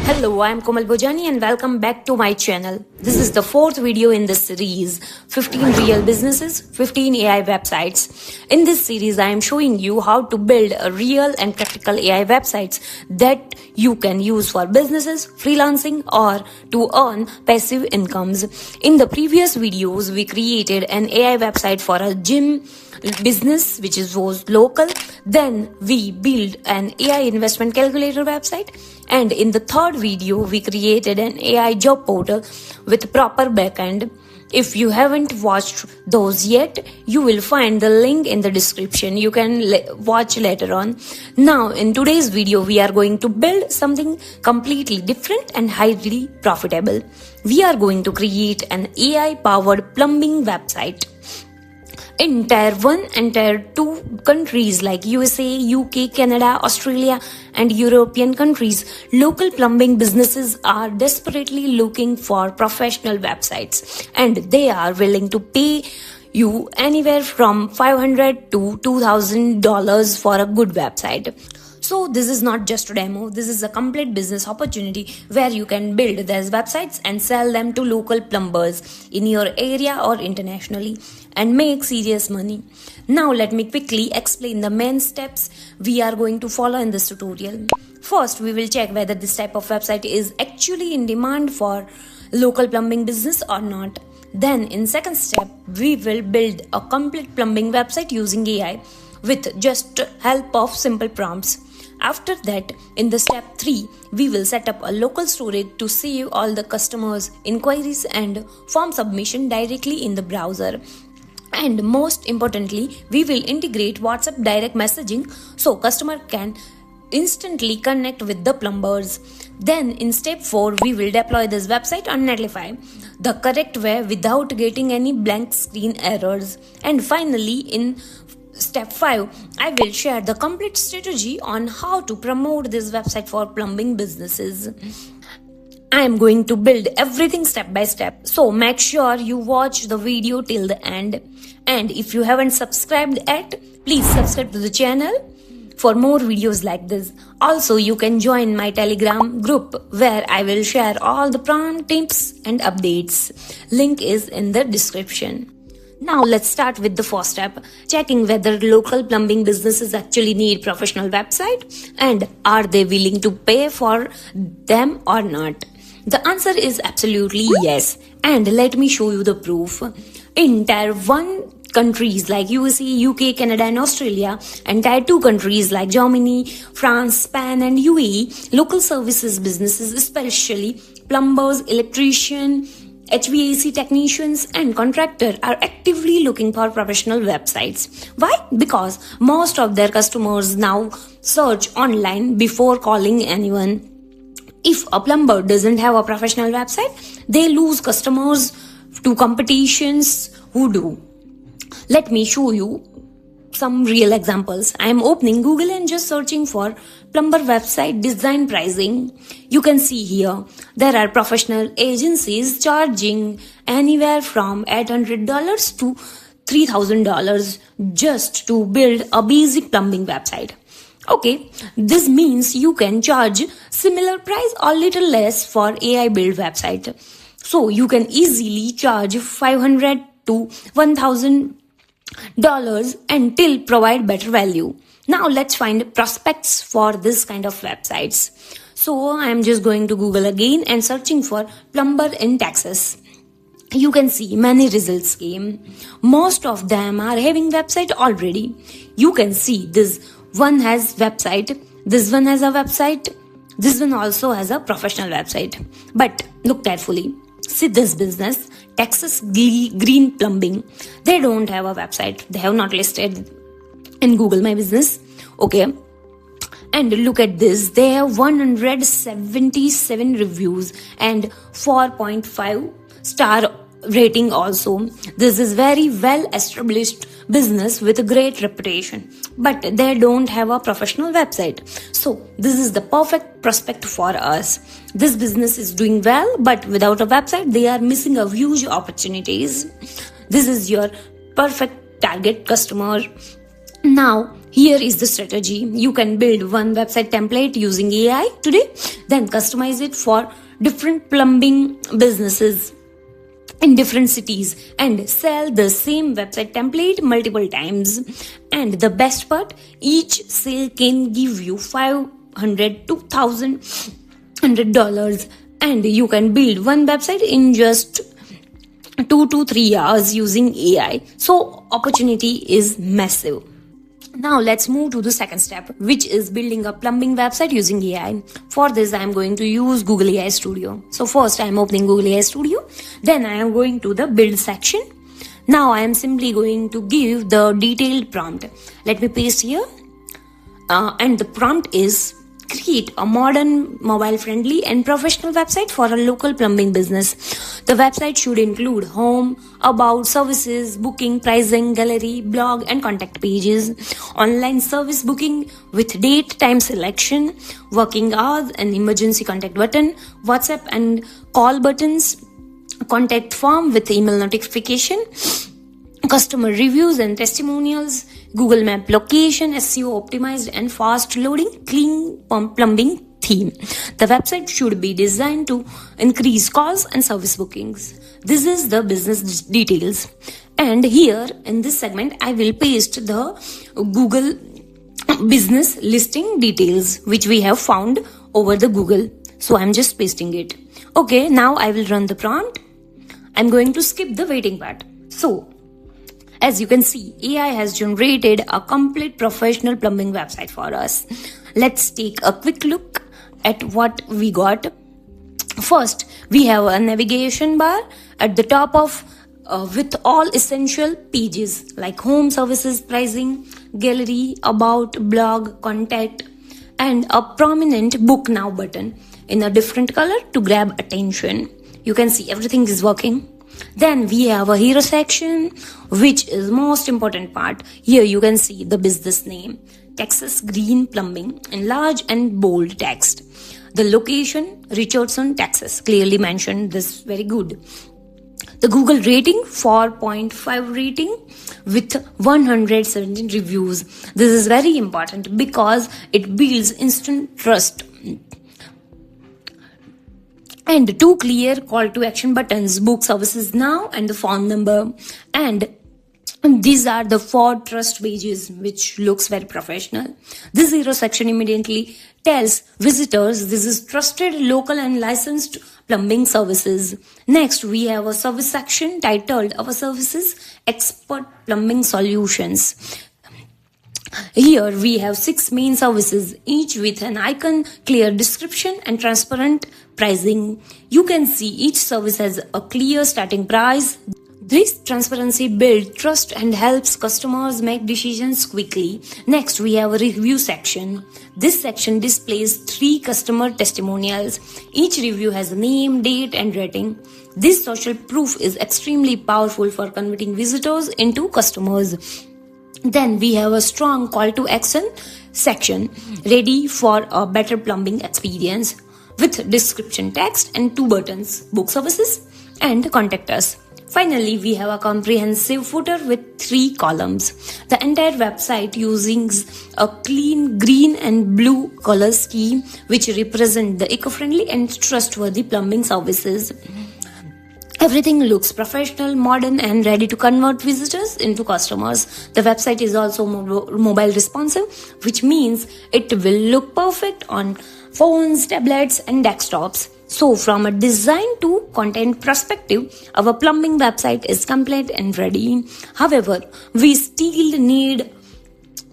Hello, I am Komal Bhojani and welcome back to my channel. This is the fourth video in this series, 15 real businesses, 15 AI websites. In this series, I am showing you how to build a real and practical AI websites that you can use for businesses, freelancing or to earn passive incomes. In the previous videos, we created an AI website for a gym business which was local. Then we built an AI investment calculator website, and in the third video we created an AI job portal with proper backend. If you haven't watched those yet, you will find the link in the description. You can watch later on. Now in today's video we are going to build something completely different and highly profitable. We are going to create an AI powered plumbing website. In Tier 1 and Tier 2 countries like USA, UK, Canada, Australia and European countries, local plumbing businesses are desperately looking for professional websites, and they are willing to pay you anywhere from $500 to $2,000 for a good website. So this is not just a demo, this is a complete business opportunity where you can build these websites and sell them to local plumbers in your area or internationally and make serious money. Now let me quickly explain the main steps we are going to follow in this tutorial. First, we will check whether this type of website is actually in demand for local plumbing business or not. Then in second step, we will build a complete plumbing website using AI with just help of simple prompts. After that, in the step 3, we will set up a local storage to save all the customers' inquiries and form submission directly in the browser. And most importantly, we will integrate WhatsApp direct messaging so customer can instantly connect with the plumbers. Then in step 4, we will deploy this website on Netlify the correct way without getting any blank screen errors. And finally, in Step 5, I will share the complete strategy on how to promote this website for plumbing businesses. I am going to build everything step by step, so make sure you watch the video till the end. And if you haven't subscribed yet, please subscribe to the channel for more videos like this. Also, you can join my Telegram group where I will share all the prompt tips and updates. Link is in the description. Now let's start with the first step, checking whether local plumbing businesses actually need professional website and are they willing to pay for them or not. The answer is absolutely yes, and let me show you the proof. In Tier 1 countries like USA, UK, Canada and Australia, and Tier 2 countries like Germany, France, Spain and UAE, local services businesses, especially plumbers, electricians, HVAC technicians and contractors, are actively looking for professional websites. Why? Because most of their customers now search online before calling anyone. If a plumber doesn't have a professional website, they lose customers to competitions who do. Let me show you some real examples. I am opening Google and just searching for plumber website design pricing. You can see here there are professional agencies charging anywhere from $800 to $3,000 just to build a basic plumbing website. Okay, this means you can charge similar price or little less for AI build website. So you can easily charge $500 to $1,000 until provide better value. Now let's find prospects for this kind of websites. So I am just going to Google again and searching for plumber in Texas. You can see many results came. Most of them are having website already. You can see this one has website, this one has a website, this one also has a professional website. But look carefully. See this business, Texas Green Plumbing. They don't have a website. They have not listed in Google My Business. Okay. And look at this. They have 177 reviews and 4.5 star rating also. This is very well established business with a great reputation, but they don't have a professional website. So this is the perfect prospect for us. This business is doing well, but without a website they are missing a huge opportunities. This is your perfect target customer. Now Here is the strategy. You can build one website template using AI today, then customize it for different plumbing businesses in different cities and sell the same website template multiple times. And the best part, each sale can give you $500 to $1,100, and you can build one website in just 2 to 3 hours using AI. So opportunity is massive. Now let's move to the second step, which is building a plumbing website using AI. For this, I am going to use Google AI Studio. So first I am opening Google AI Studio. Then I am going to the build section. Now I am simply going to give the detailed prompt. Let me paste here. And the prompt is: create a modern, mobile-friendly and professional website for a local plumbing business. The website should include home, about, services, booking, pricing, gallery, blog and contact pages, online service booking with date, time selection, working hours and emergency contact button, WhatsApp and call buttons, contact form with email notification, customer reviews and testimonials, Google Map location, SEO optimized and fast loading, clean plumbing theme. The website should be designed to increase calls and service bookings. This is the business details. And here in this segment, I will paste the Google business listing details, which we have found over the Google. So I'm just pasting it. Okay, now I will run the prompt. I'm going to skip the waiting part. So, as you can see, AI has generated a complete professional plumbing website for us. Let's take a quick look at what we got. First, we have a navigation bar at the top of with all essential pages like home, services, pricing, gallery, about, blog, contact, and a prominent book now button in a different color to grab attention. You can see everything is working. Then we have a hero section, which is most important part. Here you can see the business name, Texas Green Plumbing, in large and bold text. The location, Richardson, Texas, clearly mentioned. This very good. The Google rating, 4.5 rating with 117 reviews. This is very important because it builds instant trust. And 2 clear call to action buttons, book services now and the phone number. And these are the 4 trust pages, which looks very professional. This hero section immediately tells visitors this is trusted, local and licensed plumbing services. Next, we have a service section titled Our Services, Expert Plumbing Solutions. Here we have 6 main services, each with an icon, clear description and transparent pricing. You can see each service has a clear starting price. This transparency builds trust and helps customers make decisions quickly. Next, we have a review section. This section displays 3 customer testimonials. Each review has a name, date and rating. This social proof is extremely powerful for converting visitors into customers. Then we have a strong call to action section ready for a better plumbing experience with description text and 2 buttons, book services and contact us. Finally, we have a comprehensive footer with 3 columns. The entire website using a clean green and blue color scheme which represent the eco-friendly and trustworthy plumbing services. Everything looks professional, modern and ready to convert visitors into customers. The website is also mobile responsive, which means it will look perfect on phones, tablets and desktops. So from a design to content perspective, our plumbing website is complete and ready. However, we still need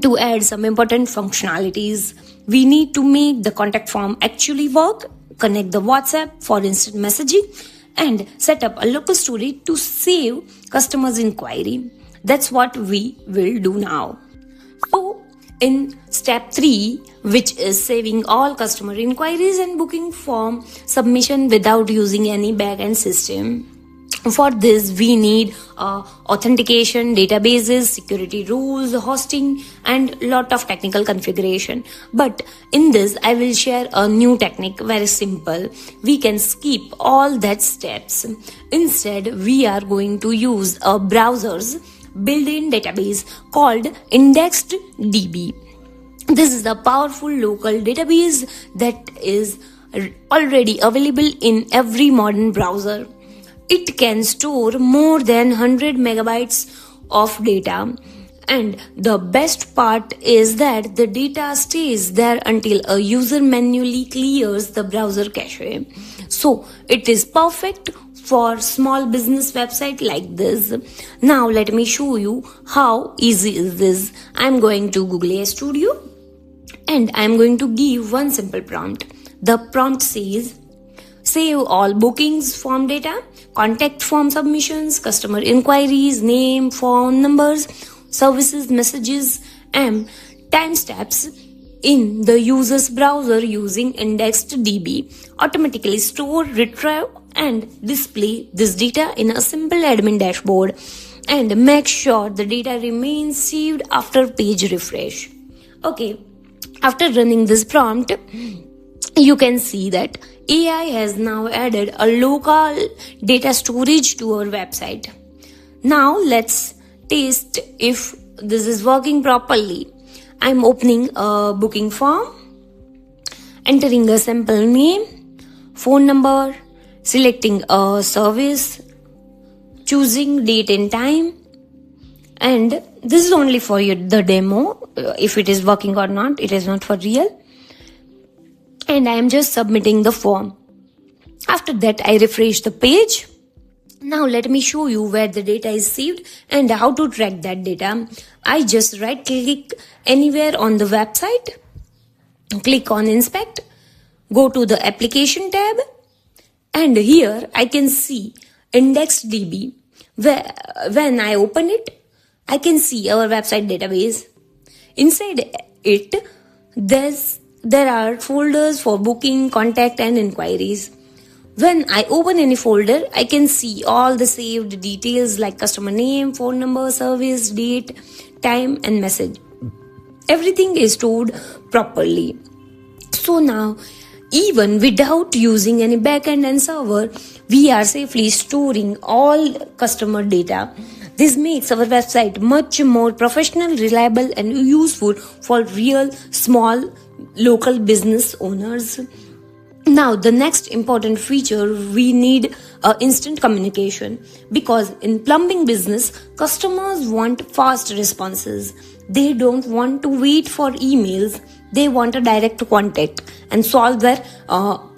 to add some important functionalities. We need to make the contact form actually work, connect the WhatsApp for instant messaging, and set up a local story to save customers' inquiry. That's what we will do now. So, in step 3, which is saving all customer inquiries and booking form submission without using any backend system. For this, we need authentication, databases, security rules, hosting, and lot of technical configuration. But in this, I will share a new technique, very simple. We can skip all that steps. Instead, we are going to use a browser's built-in database called IndexedDB. This is a powerful local database that is already available in every modern browser. It can store more than 100 megabytes of data. And the best part is that the data stays there until a user manually clears the browser cache. So it is perfect for small business website like this. Now let me show you how easy is this. I'm going to Google AI Studio and I'm going to give one simple prompt. The prompt says, save all bookings form data, contact form submissions, customer inquiries, name, phone numbers, services, messages, and timestamps in the user's browser using IndexedDB. Automatically store, retrieve, and display this data in a simple admin dashboard, and make sure the data remains saved after page refresh. Okay, after running this prompt, you can see that AI has now added a local data storage to our website. Now let's test if this is working properly. I'm opening a booking form, entering a simple name, phone number, selecting a service, choosing date and time, and this is only for the demo. If it is working or not, it is not for real. And I am just submitting the form. After that, I refresh the page. Now let me show you where the data is saved and how to track that data. I just right click anywhere on the website, click on inspect, go to the application tab, and here I can see IndexedDB. When I open it, I can see our website database. Inside it, there are folders for booking, contact, and inquiries. When I open any folder, I can see all the saved details like customer name, phone number, service, date, time, and message. Everything is stored properly. So now, even without using any backend and server, we are safely storing all customer data. This makes our website much more professional, reliable, and useful for real small local business owners. Now, the next important feature, we need instant communication, because in plumbing business, customers want fast responses. They don't want to wait for emails. They want a direct contact and solve their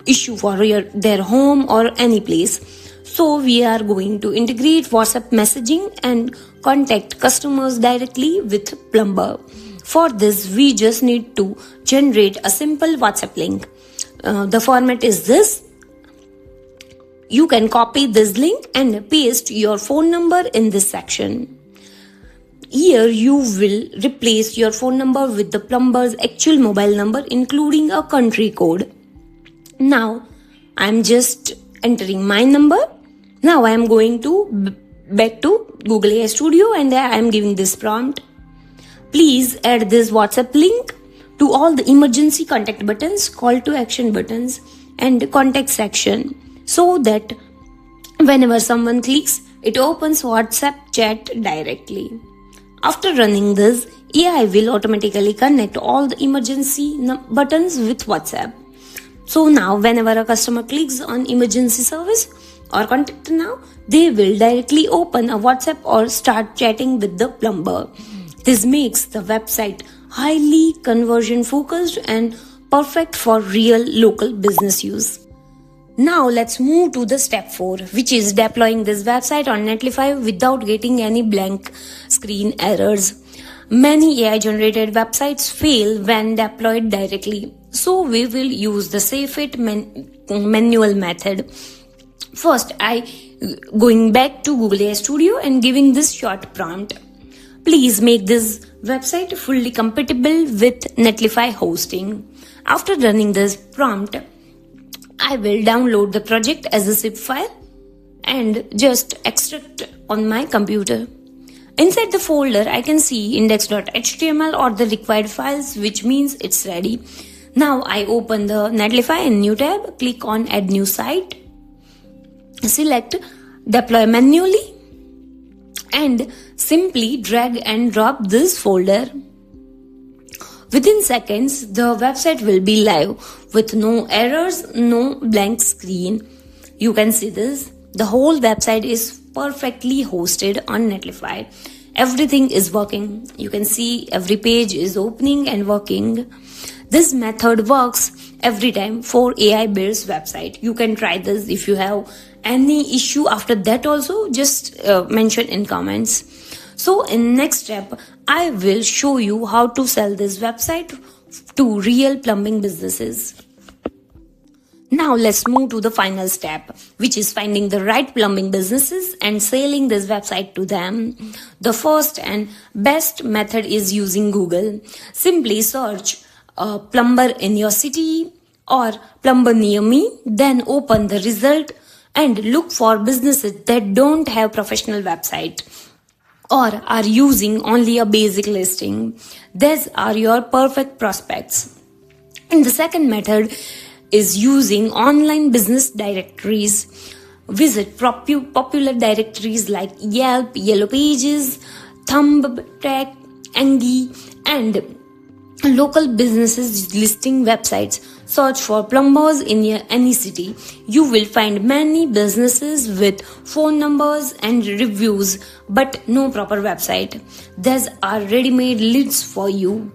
issue for their home or any place. So we are going to integrate WhatsApp messaging and contact customers directly with Plumber. For this, we just need to generate a simple WhatsApp link. The format is this. You can copy this link and paste your phone number in this section. Here you will replace your phone number with the plumber's actual mobile number, including a country code. Now I'm just entering my number. Now I am going to back to Google AI Studio and I am giving this prompt. Please add this WhatsApp link to all the emergency contact buttons, call to action buttons, and contact section, so that whenever someone clicks, it opens WhatsApp chat directly. After running this, AI will automatically connect all the emergency buttons with WhatsApp. So now whenever a customer clicks on emergency service or contact now, they will directly open a WhatsApp or start chatting with the plumber. This makes the website highly conversion focused and perfect for real local business use. Now let's move to the step 4, which is deploying this website on Netlify without getting any blank screen errors. Many AI generated websites fail when deployed directly, so we will use the save it manual method. First, I going back to Google AI Studio and giving this short prompt. Please make this website fully compatible with Netlify hosting. After running this prompt, I will download the project as a zip file and just extract on my computer. Inside the folder, I can see index.html or the required files, which means it's ready. Now I open the Netlify in new tab, click on add new site, select deploy manually, and simply drag and drop this folder. Within seconds, the website will be live with no errors, no blank screen. You can see this. The whole website is perfectly hosted on Netlify. Everything is working. You can see every page is opening and working. This method works every time for AI based website. You can try this. If you have any issue after that also, just mention in comments. So in next step, I will show you how to sell this website to real plumbing businesses. Now let's move to the final step, which is finding the right plumbing businesses and selling this website to them. The first and best method is using Google. Simply search a plumber in your city or plumber near me, then open the result and look for businesses that don't have professional website or are using only a basic listing. These are your perfect prospects. And the second method is using online business directories. Visit popular directories like Yelp, Yellow Pages, Thumbtack, Angie, and local businesses listing websites. Search for plumbers in any city. You will find many businesses with phone numbers and reviews, but no proper website. These are ready-made leads for you.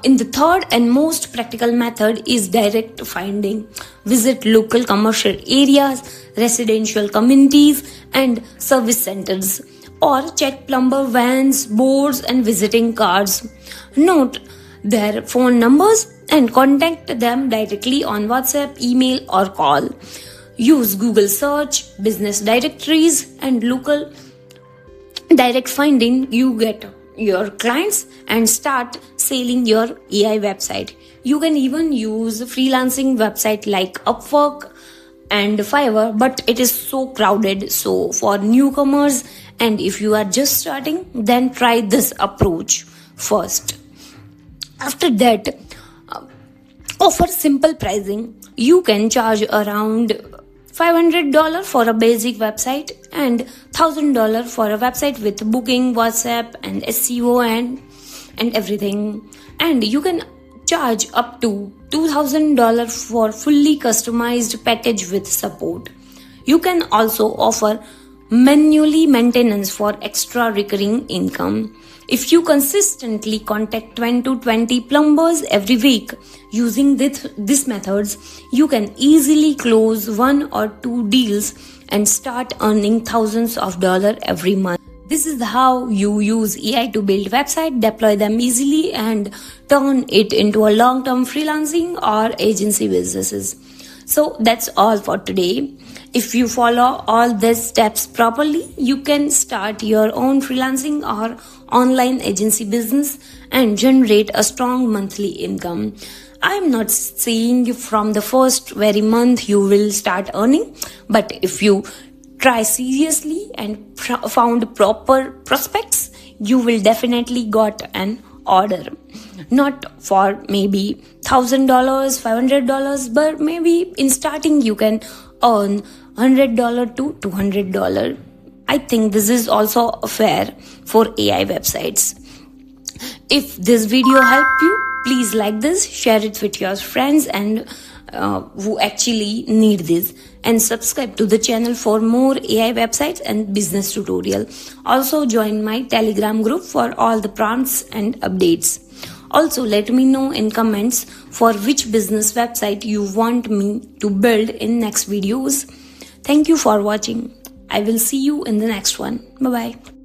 In the third and most practical method is direct finding. Visit local commercial areas, residential communities, and service centers, or check plumber vans, boards, and visiting cards. Note their phone numbers and contact them directly on WhatsApp, email, or call. Use Google search, business directories, and local direct finding. You get your clients and start selling your AI website. You can even use freelancing website like Upwork and Fiverr, but it is so crowded. So for newcomers and if you are just starting, then try this approach first. After that, offer simple pricing. You can charge around $500 for a basic website and $1,000 for a website with booking, WhatsApp, and SEO and everything. And you can charge up to $2,000 for fully customized package with support. You can also offer manually maintenance for extra recurring income. If you consistently contact 10 to 20 plumbers every week using these methods, you can easily close 1 or 2 deals and start earning thousands of dollars every month. This is how you use AI to build website, deploy them easily, and turn it into a long-term freelancing or agency businesses. So that's all for today. If you follow all these steps properly, you can start your own freelancing or online agency business and generate a strong monthly income. I'm not saying from the first very month you will start earning, but if you try seriously and found proper prospects, you will definitely got an order. Not for maybe $1,000, $500, but maybe in starting you can earn $100 to $200. I think this is also fair for AI websites. If this video helped you, please like this, share it with your friends and who actually need this, and subscribe to the channel for more AI websites and business tutorial. Also join my Telegram group for all the prompts and updates. Also let me know in comments for which business website you want me to build in next videos. Thank you for watching. I will see you in the next one. Bye bye.